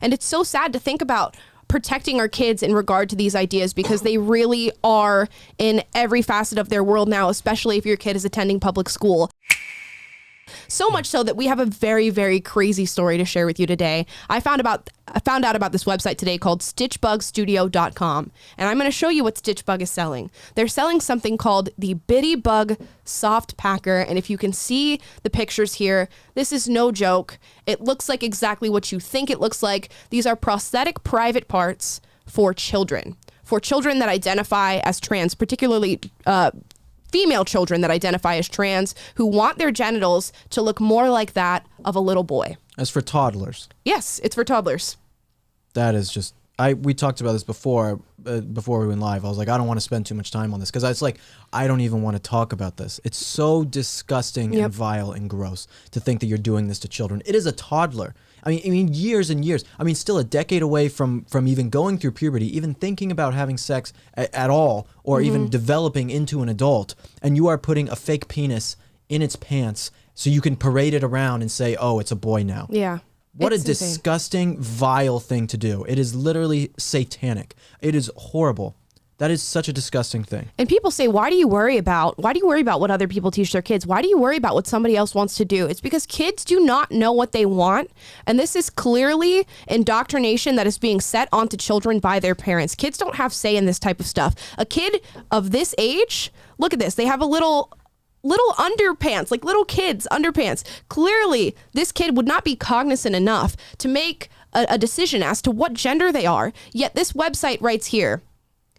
And it's so sad to think about protecting our kids in regard to these ideas, because they really are in every facet of their world now, especially if your kid is attending public school. So much so that we have a very, very crazy story to share with you today. I found out about this website today called stitchbugstudio.com, and I'm going to show you what Stitchbug is selling. They're selling something called the Bitty Bug Soft Packer, and if you can see the pictures here, this is no joke. It looks like exactly what you think it looks like. These are prosthetic private parts for children that identify as trans, particularly female children that identify as trans, who want their genitals to look more like that of a little boy. As for toddlers. Yes, it's for toddlers. That is just, we talked about this before we went live. I was like, I don't want to spend too much time on this, because it's like, I don't even want to talk about this. It's so disgusting and vile and gross to think that you're doing this to children. It is a toddler. I mean, years and years. I mean, still a decade away from even going through puberty, even thinking about having sex at all, or even developing into an adult, and you are putting a fake penis in its pants so you can parade it around and say, oh, it's a boy now. Yeah. What a disgusting, vile thing to do. It is literally satanic. It is horrible. That is such a disgusting thing. And people say, why do you worry about what other people teach their kids? Why do you worry about what somebody else wants to do? It's because kids do not know what they want. And this is clearly indoctrination that is being set onto children by their parents. Kids don't have say in this type of stuff. A kid of this age, look at this. They have a little underpants, like little kids' underpants. Clearly, this kid would not be cognizant enough to make a decision as to what gender they are. Yet this website writes here,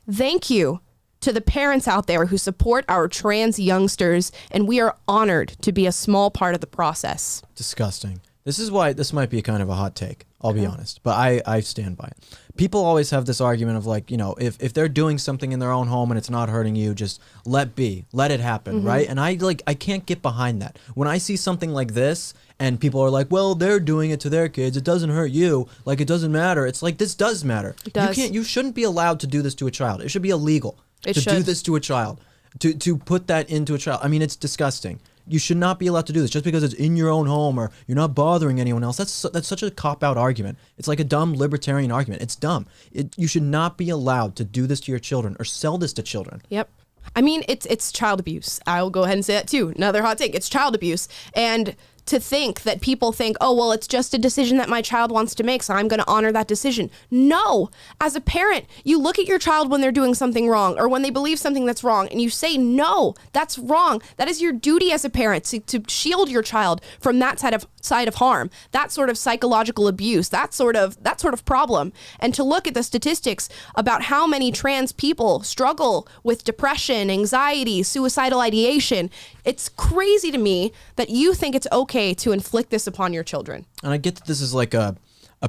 thank you to the parents out there who support our trans youngsters, and we are honored to be a small part of the process. Disgusting. This is why this might be kind of a hot take, I'll be honest, but I stand by it. People always have this argument of like, you know, if they're doing something in their own home and it's not hurting you, just let it happen, right? And I can't get behind that. When I see something like this and people are like, well, they're doing it to their kids, it doesn't hurt you, like it doesn't matter. It's like, this does matter. It does. You shouldn't be allowed to do this to a child. It should be illegal to do this to a child, to put that into a child. I mean, it's disgusting. You should not be allowed to do this just because it's in your own home or you're not bothering anyone else. That's such a cop-out argument. It's like a dumb libertarian argument. It's dumb. You should not be allowed to do this to your children or sell this to children. Yep. I mean, it's child abuse. I'll go ahead and say that too. Another hot take. It's child abuse. And to think that people think, oh, well, it's just a decision that my child wants to make, so I'm going to honor that decision. No. As a parent, you look at your child when they're doing something wrong or when they believe something that's wrong, and you say, no, that's wrong. That is your duty as a parent to shield your child from that side of harm, that sort of psychological abuse, that sort of problem. And to look at the statistics about how many trans people struggle with depression, anxiety, suicidal ideation, it's crazy to me that you think it's okay to inflict this upon your children. And I get that this is like a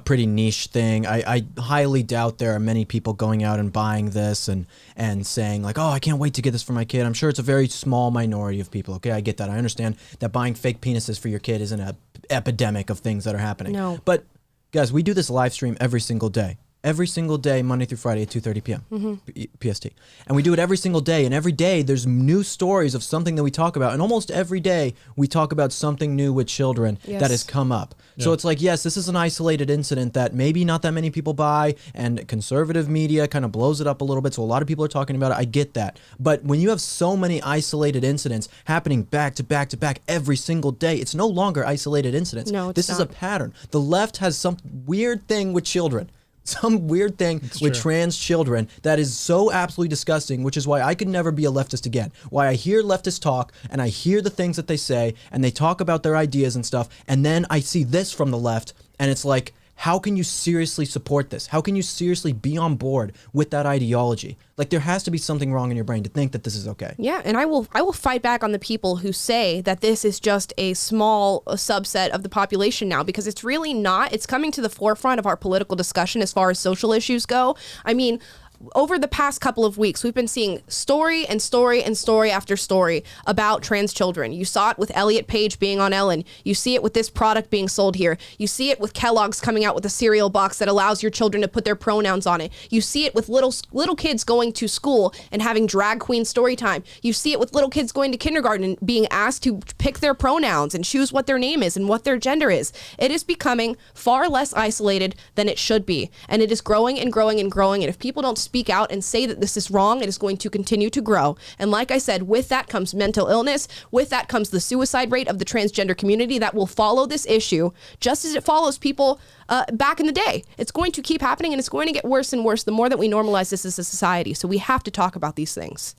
pretty niche thing. I highly doubt there are many people going out and buying this and saying like, oh, I can't wait to get this for my kid. I'm sure it's a very small minority of people. Okay, I get that. I understand that buying fake penises for your kid isn't an epidemic of things that are happening. No. But guys, we do this live stream every single day. Every single day, Monday through Friday at 2:30 p.m. PST. And we do it every single day. And every day there's new stories of something that we talk about. And almost every day we talk about something new with children that has come up. Yeah. So it's like, yes, this is an isolated incident that maybe not that many people buy. And conservative media kind of blows it up a little bit. So a lot of people are talking about it. I get that. But when you have so many isolated incidents happening back to back to back every single day, it's no longer isolated incidents. No, this is a pattern. The left has some weird thing with children. Some weird thing with trans children that is so absolutely disgusting, which is why I could never be a leftist again. Why I hear leftists talk and I hear the things that they say and they talk about their ideas and stuff, and then I see this from the left and it's like, how can you seriously support this? How can you seriously be on board with that ideology? Like, there has to be something wrong in your brain to think that this is okay. Yeah, and I will fight back on the people who say that this is just a small subset of the population now, because it's really not. It's coming to the forefront of our political discussion as far as social issues go. I mean, over the past couple of weeks, we've been seeing story and story and story after story about trans children. You saw it with Elliot Page being on Ellen. You see it with this product being sold here. You see it with Kellogg's coming out with a cereal box that allows your children to put their pronouns on it. You see it with little kids going to school and having drag queen story time. You see it with little kids going to kindergarten and being asked to pick their pronouns and choose what their name is and what their gender is. It is becoming far less isolated than it should be. And it is growing and growing and growing. And if people don't speak out and say that this is wrong, it is going to continue to grow. And like I said, with that comes mental illness. With that comes the suicide rate of the transgender community that will follow this issue, just as it follows people back in the day. It's going to keep happening, and it's going to get worse and worse the more that we normalize this as a society. So we have to talk about these things.